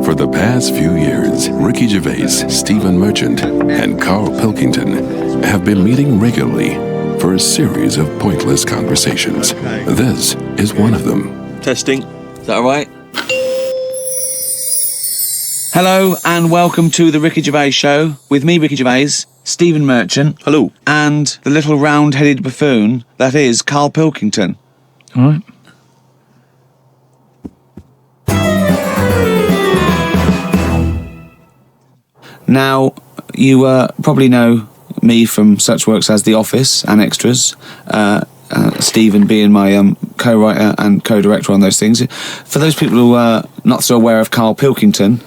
For the past few years, Ricky Gervais, Stephen Merchant, and Carl Pilkington have been meeting regularly for a series of pointless conversations. This is one of them. Testing. Is that all right? Hello and welcome to the Ricky Gervais Show with me, Ricky Gervais, Stephen Merchant. Hello. And the little round-headed buffoon that is Carl Pilkington. All right. Now, you probably know me from such works as The Office and Extras, Stephen being my co-writer and co-director on those things. For those people who are not so aware of Carl Pilkington,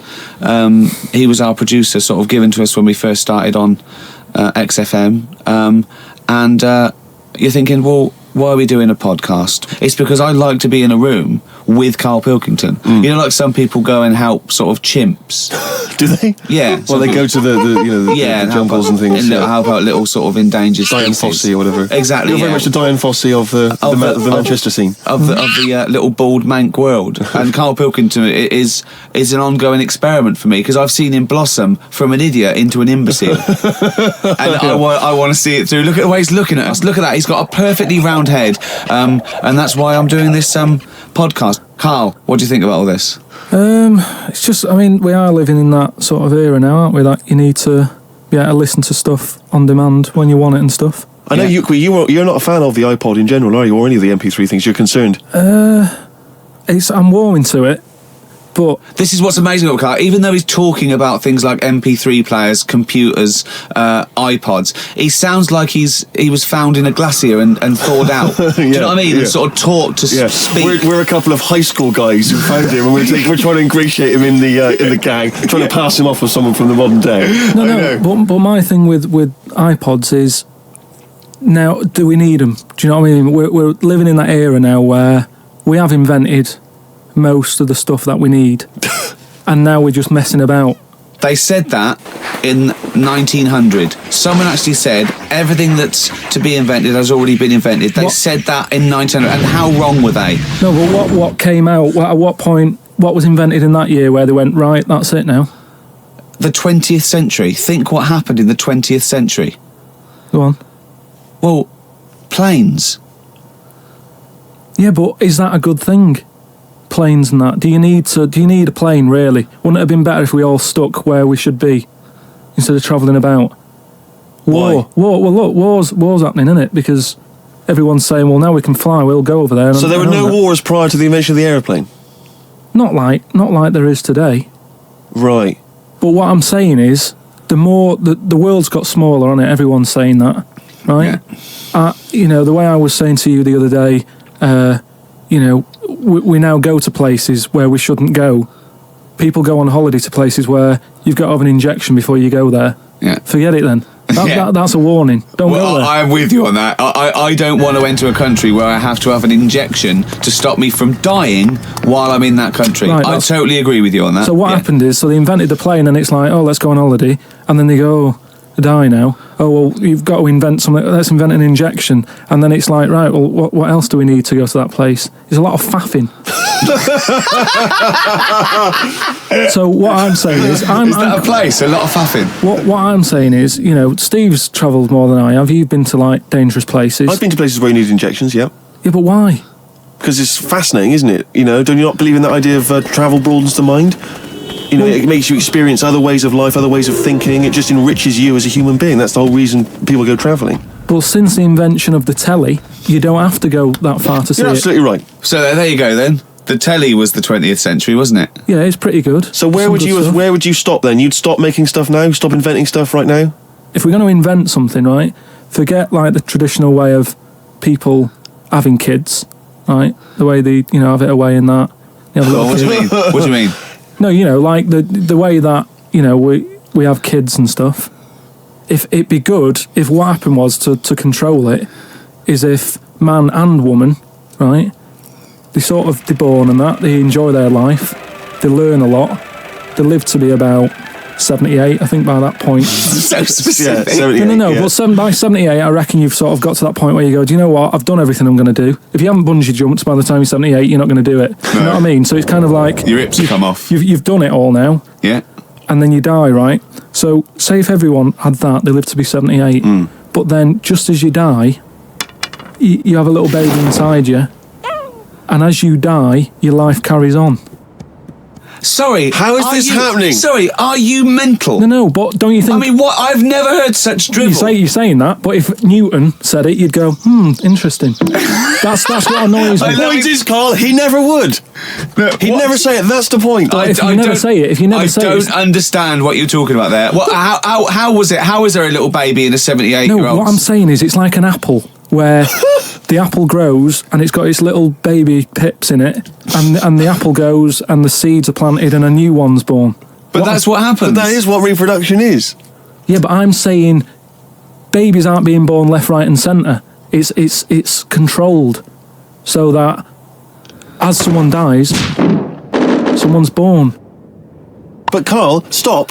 he was our producer, sort of given to us when we first started on XFM. And you're thinking, well, why are we doing a podcast? It's because I like to be in a room with Carl Pilkington. You know, like some people go and help sort of chimps. Do they? Yeah. Well, they go to the jungles and things. Help out little sort of endangered Diane species. Fossey or whatever. Exactly. You're very much the Diane Fossey of the Manchester scene. Of the little bald mank world. And Carl Pilkington is an ongoing experiment for me because I've seen him blossom from an idiot into an imbecile. And I want to see it through. Look at the way he's looking at us. Look at that. He's got a perfectly round head. And that's why I'm doing this podcast. Carl, what do you think about all this? It's just, I mean, we are living in that sort of era now, aren't we? That you need to be able to listen to stuff on demand when you want it and stuff. I know you're not a fan of the iPod in general, are you? Or any of the MP3 things? You're concerned? I'm warming to it, but This is what's amazing about Carl. Even though he's talking about things like MP3 players, computers, iPods, he sounds like he was found in a glacier and thawed out. Do you know what I mean? And sort of taught to speak. We're a couple of high school guys who found him, and we're trying to ingratiate him in the gang, trying to pass him off with someone from the modern day. But my thing with iPods is, now, do we need them? Do you know what I mean? We're living in that era now where we have invented most of the stuff that we need, and now we're just messing about. They said that in 1900. Someone actually said everything that's to be invented has already been invented. They said that in 1900. And how wrong were they? No, but what came out? At what point? What was invented in that year where they went, right, that's it now? The 20th century. Think what happened in the 20th century. Go on. Well, planes. Yeah, but is that a good thing? Planes and that. Do you need a plane, really? Wouldn't it have been better if we all stuck where we should be instead of travelling about? War. Well, look, war's happening, isn't it? Because everyone's saying, well, now we can fly, we'll go over there. So there were no wars prior to the invention of the aeroplane? Not like there is today. Right. But what I'm saying is, the world's got smaller on it. Everyone's saying that, right? Yeah. The way I was saying to you the other day, we now go to places where we shouldn't go. People go on holiday to places where you've got to have an injection before you go there. Yeah. Forget it then. That's a warning. Don't go there. I'm with you on that. I don't want to enter a country where I have to have an injection to stop me from dying while I'm in that country. Right, I totally agree with you on that. So what happened is, they invented the plane and it's like, oh, let's go on holiday. And then they go, oh, die now. Oh, well, you've got to invent something. Let's invent an injection. And then it's like, right, well, what else do we need to go to that place? There's a lot of faffing. So what I'm saying is... Is that a place? A lot of faffing? What I'm saying is, Steve's travelled more than I have. You've been to, like, dangerous places. I've been to places where you need injections, yeah. Yeah, but why? Because it's fascinating, isn't it? Don't you not believe in that idea of travel broadens the mind? It makes you experience other ways of life, other ways of thinking. It just enriches you as a human being. That's the whole reason people go travelling. Well, since the invention of the telly, you don't have to go that far to see it. You're absolutely right. So there you go then. The telly was the 20th century, wasn't it? Yeah, it's pretty good. So where would you stop then? You'd stop making stuff now? Stop inventing stuff right now? If we're going to invent something, right, forget like the traditional way of people having kids, right? The way they, have it away in that. What do you mean? What do you mean? No, like the way that, we have kids and stuff. If it'd be good if what happened was to control it is if man and woman, right, they're born and that, they enjoy their life, they learn a lot, they live to be about 78, I think, by that point. So specific. Yeah, 78, No, yeah. but by 78, I reckon you've sort of got to that point where you go, do you know what? I've done everything I'm going to do. If you haven't bungee jumped by the time you're 78, you're not going to do it. You know what I mean? So it's kind of like... Your hips come off. You've done it all now. Yeah. And then you die, right? So say if everyone had that, they live to be 78. But then just as you die, you have a little baby inside you. And as you die, your life carries on. Sorry. How is this happening? Sorry, are you mental? No, but don't you think... I mean, what? I've never heard such drivel. You're saying that, but if Newton said it, you'd go, interesting. That's what annoys me. The point is, Carl, he never would. He'd never say it. That's the point. But if you never say it, I don't understand what you're talking about there. How was it? How is there a little baby in a 78-year-old? No, what I'm saying is it's like an apple where the apple grows and it's got its little baby pips in it, and the apple goes and the seeds are planted and a new one's born. But that's what happens. But that is what reproduction is. Yeah, but I'm saying babies aren't being born left, right, and centre. It's controlled so that as someone dies, someone's born. But Carl, stop.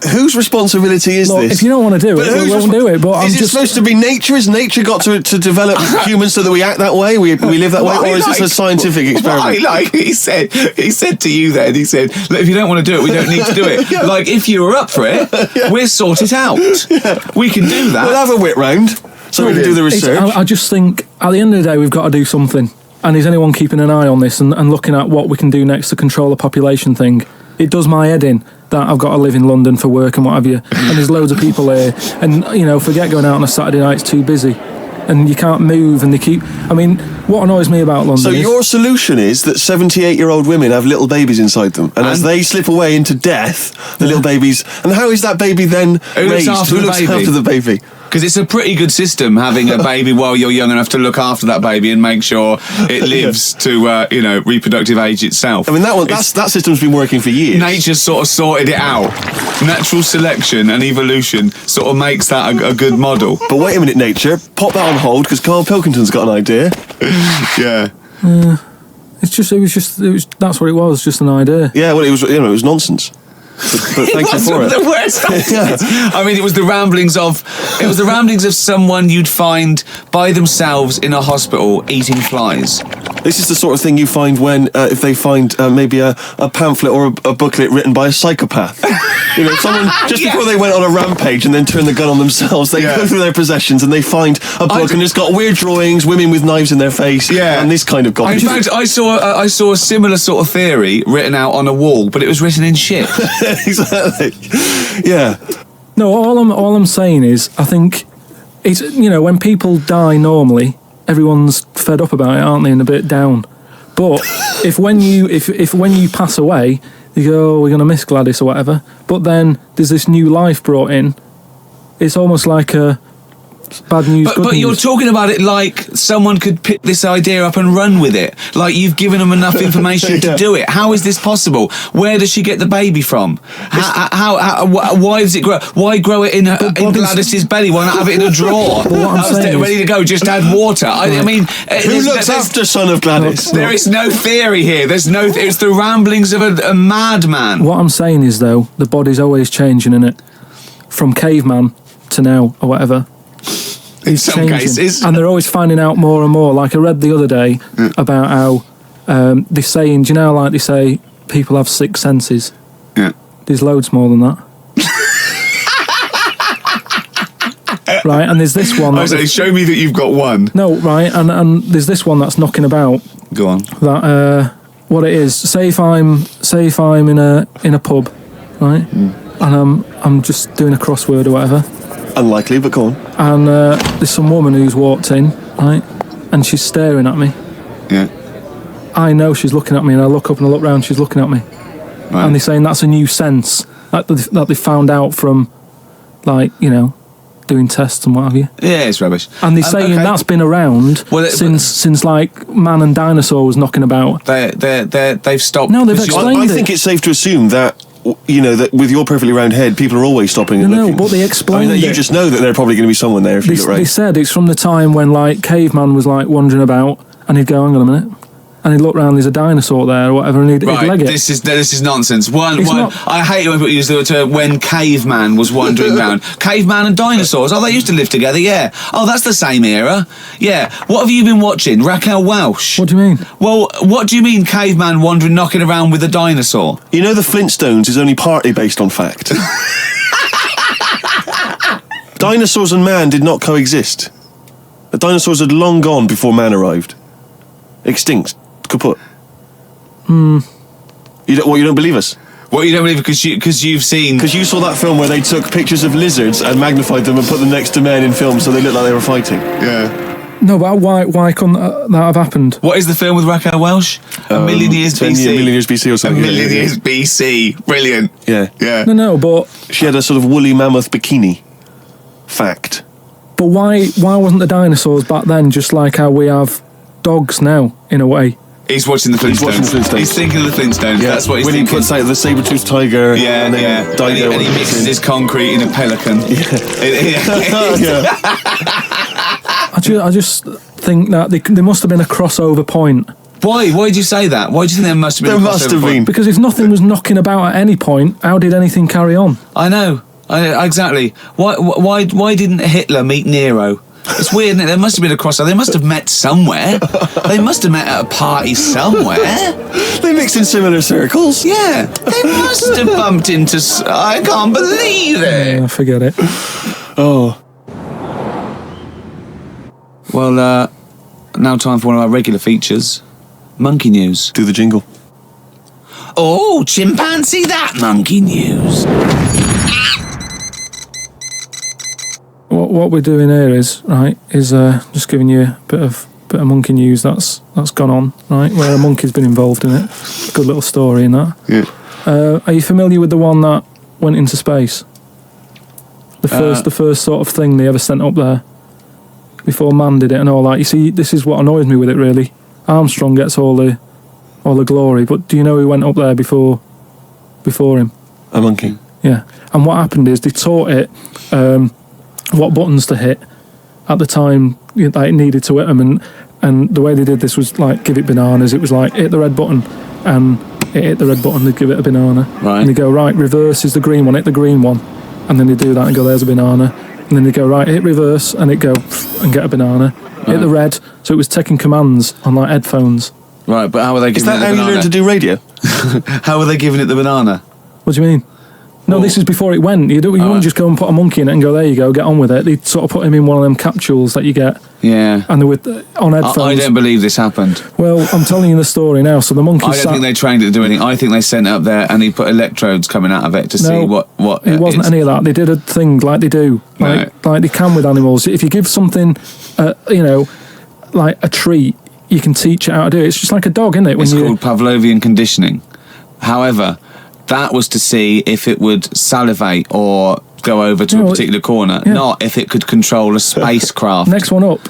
Whose responsibility is Look, this? if you don't want to do it, we won't do it. But I'm is it just supposed to be nature? Has nature got to develop humans so that we act that way? We live that way? Or is this a scientific experiment? He said to you then, he said, look, if you don't want to do it, we don't need to do it. Yeah. Like, if you were up for it, we'll sort it out. Yeah. We can do that. We'll have a whip round so we can do the research. I just think at the end of the day, we've got to do something. And is anyone keeping an eye on this and looking at what we can do next to control the population thing? It does my head in that I've got to live in London for work and what have you. And there's loads of people here. And, forget going out on a Saturday night, it's too busy. And you can't move and what annoys me about London So your solution is that 78-year-old women have little babies inside them, and as they slip away into death, the little babies... And how is that baby then raised? Who looks after the baby? Because it's a pretty good system having a baby while you're young enough to look after that baby and make sure it lives to reproductive age itself. I mean, that system's been working for years. Nature's sort of sorted it out. Natural selection and evolution sort of makes that a good model. But wait a minute, nature, pop that on hold because Carl Pilkington's got an idea. Yeah. That's what it was, just an idea. Yeah, well, it was nonsense. But thank you for it. The worst. Yeah. I mean, it was the ramblings of someone you'd find by themselves in a hospital eating flies. This is the sort of thing you find when if they find maybe a pamphlet or a booklet written by a psychopath. Someone just before they went on a rampage and then turned the gun on themselves, they go through their possessions and they find a book and it's got weird drawings, women with knives in their face, and this kind of garbage. In fact, I saw a similar sort of theory written out on a wall, but it was written in shit. Exactly. Yeah. No, all I'm saying is, I think it's when people die normally, everyone's fed up about it, aren't they, and a bit down. But if when you pass away, you go, oh, we're going to miss Gladys or whatever. But then there's this new life brought in. It's almost like a bad news. But you're talking about it like someone could pick this idea up and run with it. Like you've given them enough information to do it. How is this possible? Where does she get the baby from? Why does it grow? Why grow it in Gladys's belly? Why not have it in a drawer? Ready to go? Just add water. I mean, who looks after son of Gladys? There is no theory here. There's no. It's the ramblings of a madman. What I'm saying is, though, the body's always changing, innit? From caveman to now or whatever. In some cases. And they're always finding out more and more. Like I read the other day about how they're saying, do you know, like they say, people have 6 senses. Yeah. There's loads more than that. Right, and there's this one. I say, show me that you've got one. No, right, and there's this one that's knocking about. Go on. That what it is. Say if I'm in a pub, right, and I'm just doing a crossword or whatever. Unlikely, but go on. And there's some woman who's walked in, right, and she's staring at me. Yeah. I know she's looking at me, and I look up and I look round, she's looking at me. Right. And they're saying that's a new sense that they found out from, like, doing tests and what have you. Yeah, it's rubbish. And they're saying that's been around since like man and dinosaur was knocking about. They've stopped. No, they've explained it. I think it's safe to assume that that with your perfectly round head, people are always stopping and looking. No, but they explained You just know that there's probably going to be someone there if you look right. They said it's from the time when like caveman was like wandering about, and he'd go, hang on a minute, and he'd look round, there's a dinosaur there or whatever, and he'd leg it. This is nonsense. Not- I hate when people use the term when caveman was wandering around. Caveman and dinosaurs. Oh, they used to live together. Yeah. Oh, that's the same era. Yeah. What have you been watching? Raquel Welch. What do you mean? Well, what do you mean caveman wandering, knocking around with a dinosaur? You know the Flintstones is only partly based on fact. Dinosaurs and man did not coexist. The dinosaurs had long gone before man arrived. Extinct. Kaput. You don't believe us? What, you don't believe because you've seen... Because you saw that film where they took pictures of lizards and magnified them and put them next to men in films so they looked like they were fighting. Yeah. No, but why couldn't that have happened? What is the film with Raquel Welch? A Million Years 10 BC. Million Years BC or something. A Million Years BC. Brilliant. Yeah. Yeah. No, but She had a sort of woolly mammoth bikini. Fact. But why wasn't the dinosaurs back then just like how we have dogs now, in a way? He's watching the Flintstones. He's watching the Flintstones. He's thinking of the Flintstones. Yeah. That's what he's when thinking. When he puts out the saber-toothed tiger. Yeah, and then yeah. Dino And he mixes his concrete in a pelican. I just think that there must have been a crossover point. Why? Why did you say that? Why do you think there must have been There a must crossover have point? been. Because if nothing was knocking about at any point, how did anything carry on? I know. Exactly. Why didn't Hitler meet Nero? It's weird, isn't it? There must have been a crossover. They must have met somewhere. They must have met at a party somewhere. They mixed in similar circles. Yeah. They must have bumped into... I can't believe it. Forget it. Oh. Well, now time for one of our regular features. Monkey News. Do the jingle. Oh, chimpanzee that monkey news. What we're doing here is just giving you a bit of monkey news that's gone on, right? Where a monkey's been involved in it. Good little story in that. Yeah. Are you familiar with the one that went into space? The first sort of thing they ever sent up there before man did it and all that. You see, this is what annoys me with it really. Armstrong gets all the glory, but do you know who went up there before him? A monkey. Yeah. And what happened is they taught it what buttons to hit at the time that it needed to hit them, and the way they did this was like give it bananas. It was like hit the red button, and it hit the red button, they'd give it a banana. Right. And they go, right, reverse is the green one, hit the green one, and then they do that and go, there's a banana. And then they go, right, hit reverse, and it go and get a banana. Hit the red, so it was taking commands on like headphones. Right, but how were they Is giving it that the how you banana? learn to do radio? How were they giving it the banana? What do you mean? No, Well- this is before it went. You wouldn't just go and put a monkey in it and go, there you go, get on with it. They'd sort of put him in one of them capsules that you get, Yeah. and they were on headphones. I don't believe this happened. Well, I'm telling you the story now. So the monkey I don't think they trained it to do anything. I think they sent it up there and he put electrodes coming out of it to see what it wasn't any of that. They did a thing like they do, like they can with animals. If you give something, like a treat, you can teach it how to do it. It's just like a dog, isn't it? It's called Pavlovian conditioning. However, that was to see if it would salivate or go over to a particular corner, not if it could control a spacecraft. Next one up.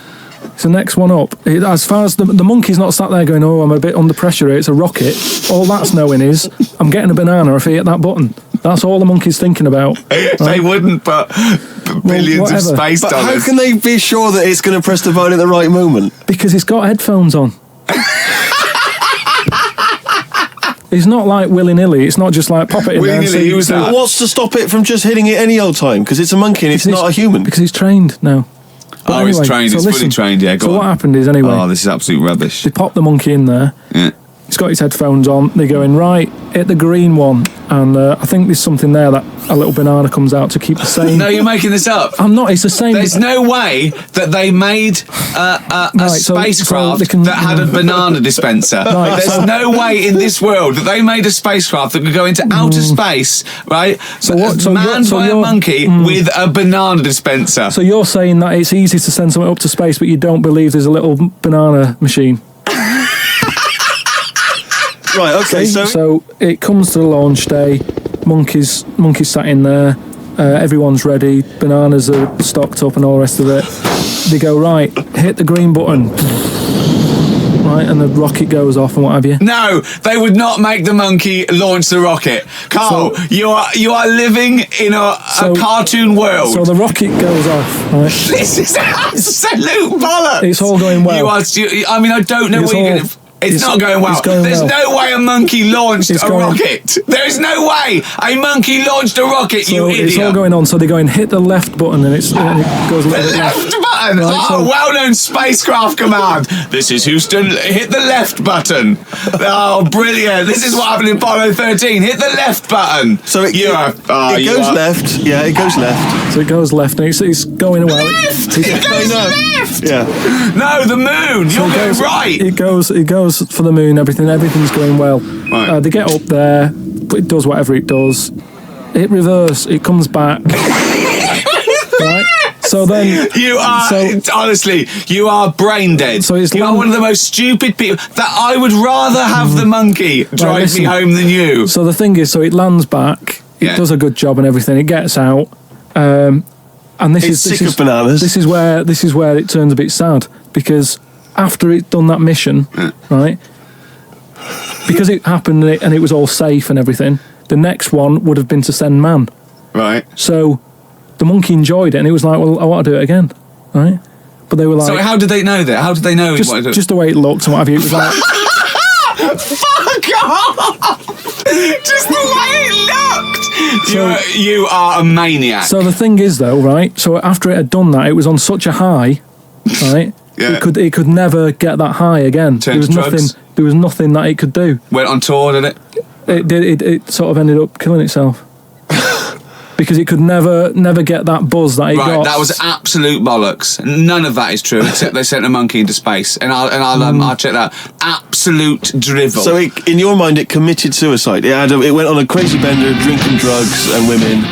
It's the next one up. As far as the monkey's not sat there going, oh, I'm a bit under pressure here, it's a rocket. All that's knowing is, I'm getting a banana if I hit that button. That's all the monkey's thinking about. They wouldn't put billions of whatever. space But dollars. how can they be sure that it's going to press the button at the right moment? Because he's got headphones on. It's not like willy-nilly. It's not just like pop it in there and Willy-nilly, see. who's that? What's to stop it from just hitting it any old time? Because it's a monkey and it's not a human. Because he's trained now. But It's trained. It's fully trained. Yeah, go So on. what happened is, anyway, Oh, this is absolute rubbish. they pop the monkey in there. Yeah. He's got his headphones on. They're going, right, hit the green one. And I think there's something there that a little banana comes out to keep the same. No, you're making this up. I'm not. It's the same. There's no way that they made a Right, so spacecraft they can- that had a banana dispenser. Right, There's so- no way in this world that they made a spacecraft that could go into outer space, right? So what- so manned you're- by a monkey with a banana dispenser. So you're saying that it's easy to send something up to space, but you don't believe there's a little banana machine? Right, okay, So it comes to the launch day. Monkeys sat in there. Everyone's ready. Bananas are stocked up and all the rest of it. They go, right, hit the green button. Right, and the rocket goes off and what have you. No, they would not make the monkey launch the rocket. Carl, you are living in a cartoon world. So the rocket goes off, right? This is absolute bollocks. It's all going well. I mean, I don't know It's where you're all- going to... It's not going well. There's no way a monkey launched a rocket. There is no way a monkey launched a rocket, so you idiot. It's all going on. So they're going, hit the left button, and it goes a little bit left. Left button! Right, well-known spacecraft command. This is Houston, hit the left button. Oh, brilliant. This is what happened in Apollo 13. Hit the left button. So it goes left. Yeah, it goes left. So it goes left, and it's going away. Left! It goes left! Yeah. No, the moon. You're going right. It goes for the moon. Everything's going well. Right. They get up there, but it does whatever it does. It reverse. It comes back. Right. So then honestly, you are brain dead. So you are one of the most stupid people. That I would rather have the monkey drive me home than you. So the thing is, so it lands back. It does a good job and everything. It gets out. And It's sick of bananas. This is where it turns a bit sad, because after it's done that mission, right? Because it happened and it was all safe and everything, the next one would have been to send man. Right. So the monkey enjoyed it, and it was like, well, I want to do it again, right? But they were like, so how did they know that? How did they know? Just the way it looked and what have you. It was like, fuck off! Just the way it looked. You are a maniac. So the thing is, though, right? So after it had done that, it was on such a high, right? Yeah. It could never get that high again. Turned to drugs. There was nothing that it could do. Went on tour, did it? It sort of ended up killing itself. Because it could never get that buzz that it got. Right, that was absolute bollocks. None of that is true, except they sent a monkey into space, and I'll check that. Absolute drivel. So in your mind, it committed suicide. It went on a crazy bender, drinking drugs and women,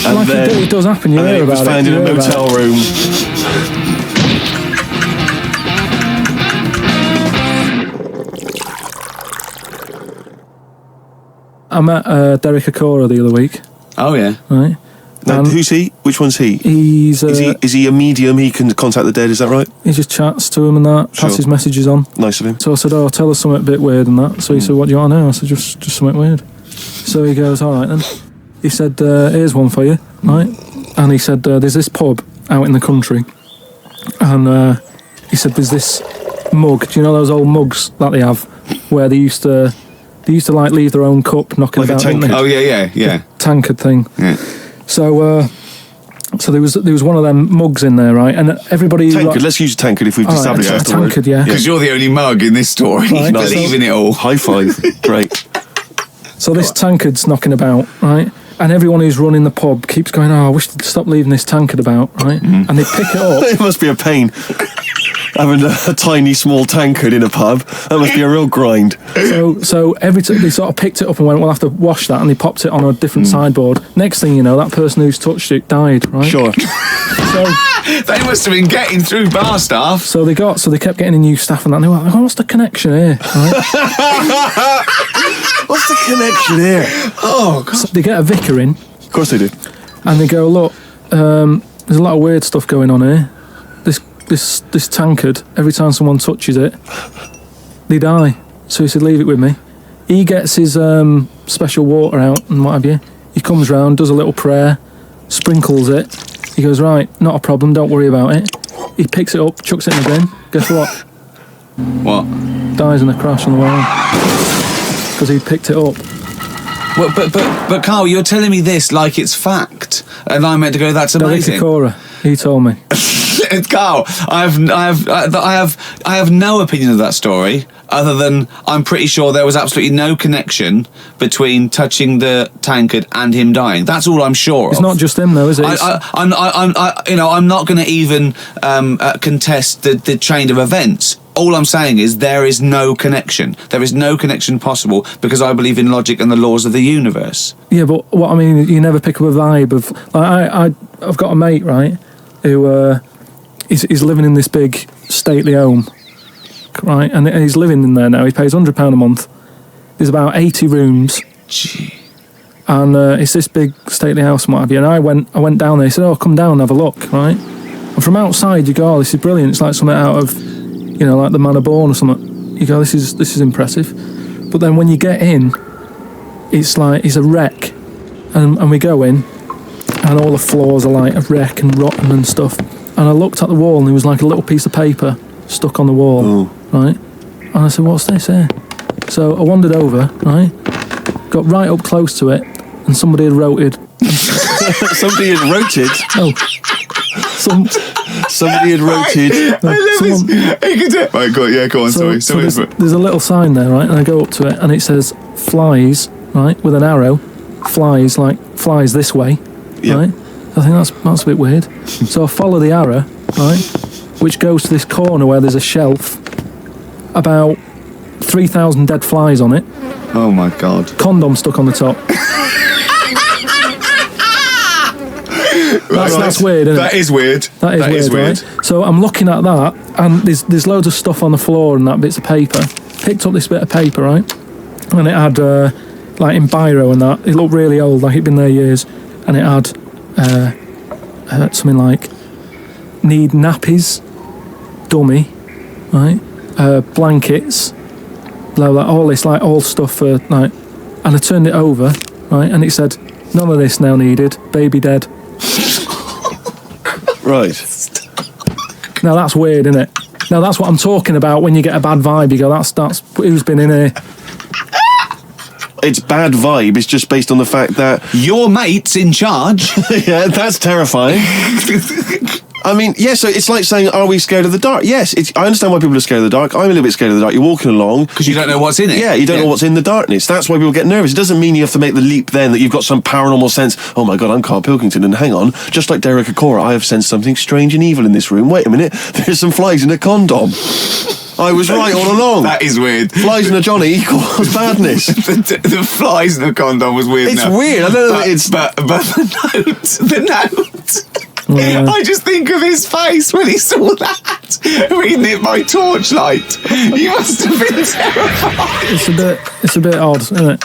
and like then it does happen. You hear it was about found it. in a motel room. I met Derek Akora the other week. Oh yeah. Right. Now, who's he? Which one's he? He's Is he a medium? He can contact the dead. Is that right? he just chats to him and that, passes messages on. Nice of him. So I said, "Oh, tell us something a bit weird and that." So he said, "What do you want to know?" I said, "Just something weird." So he goes, "All right then." He said, "Here's one for you, right?" And he said, "There's this pub out in the country," and he said, "There's this mug. Do you know those old mugs that they have, where they used to like leave their own cup knocking Like a about, didn't tankard. they? Oh yeah. Tankard thing." Yeah. So there was one of them mugs in there, right? And everybody Tankard. Let's use tankard if we've established a that's the word. tankard, yeah. Because you're the only mug in this story. Right. Believing it all. High five. Great. So this tankard's knocking about, right? And everyone who's running the pub keeps going, "Oh, I wish they'd stop leaving this tankard about," right? And they pick it up. It must be a pain having a tiny small tankard in a pub. That must be a real grind. So every time they sort of picked it up and went, "We'll have to wash that," and they popped it on a different sideboard. Next thing you know, that person who's touched it died, right? Sure. So They must have been getting through bar staff. so they kept getting a new staff and that. And they were like, "Oh, what's the connection here?" Right? What's the connection here? Oh God. So they get a vicar in Of course they do. and they go, "Look, there's a lot of weird stuff going on here. This tankard, every time someone touches it, they die." So he said, "Leave it with me." He gets his special water out and what have you. He comes round, does a little prayer, sprinkles it. He goes, "Right, not a problem, don't worry about it." He picks it up, chucks it in the bin. Guess what? What? Dies in a crash on the way home. Because he picked it up. Well, but Carl, you're telling me this like it's fact, and I'm meant to go, "That's Derek amazing." Akora, he told me. Carl, I have no opinion of that story other than I'm pretty sure there was absolutely no connection between touching the tankard and him dying. That's all I'm sure It's of. not just him though, is it? I'm not going to even contest the chain of events. All I'm saying is there is no connection. There is no connection possible because I believe in logic and the laws of the universe. Yeah, but what I mean, you never pick up a vibe of like I've got a mate, right, who he's living in this big stately home, right, and he's living in there now. He pays £100 a month. There's about 80 rooms, Gee. and it's this big stately house and what have you. And I went down there. He said, "Oh, come down and have a look," right? And from outside, you go, "Oh, this is brilliant. It's like something out of, like the Man of Born or something." You go, "This is impressive." But then when you get in, it's like it's a wreck, and we go in, and all the floors are like a wreck and rotten and stuff. And I looked at the wall, and there was like a little piece of paper stuck on the wall, right? and I said, what's this here? So I wandered over, right? Got right up close to it, and somebody had roted. Somebody had roted. Oh, Somebody had roted. Right, go on. So there's a little sign there, right? And I go up to it, and it says flies, right, with an arrow. Flies this way, Yep. right? I think that's a bit weird. So I follow the arrow, right, which goes to this corner where there's a shelf, about 3,000 dead flies on it. Oh my God. Condom stuck on the top. That's weird, isn't it? That is weird. That is weird. Right? So I'm looking at that, and there's loads of stuff on the floor and that, bits of paper. Picked up this bit of paper, right? And it had, like in biro and that, it looked really old, like it'd been there years. And it had something like, need nappies, dummy, right? Blankets, blah, blah, all this, like, all stuff for, like, and I turned it over, right? And it said, none of this now needed, baby dead. Right. Now that's weird, isn't it? Now that's what I'm talking about when you get a bad vibe. You go, that's who's been in here. It's bad vibe. It's just based on the fact that Your mate's in charge. yeah, that's terrifying. I mean, yeah, so it's like saying, are we scared of the dark? Yes, I understand why people are scared of the dark. I'm a little bit scared of the dark. You're walking along. Because you don't know what's in it. Yeah, you don't know what's in the darkness. That's why people get nervous. It doesn't mean you have to make the leap then that you've got some paranormal sense. Oh my God, I'm Carl Pilkington, and hang on, just like Derek Acora, I have sensed something strange and evil in this room. Wait a minute, there's some flies in a condom. I was right all along. That is weird. Flies in a Johnny equals badness. the flies in the condom was weird. It's enough. weird. I don't know. But the note. Yeah. I just think of his face when he saw that, reading it by torchlight. You must have been terrified. It's a bit odd, isn't it?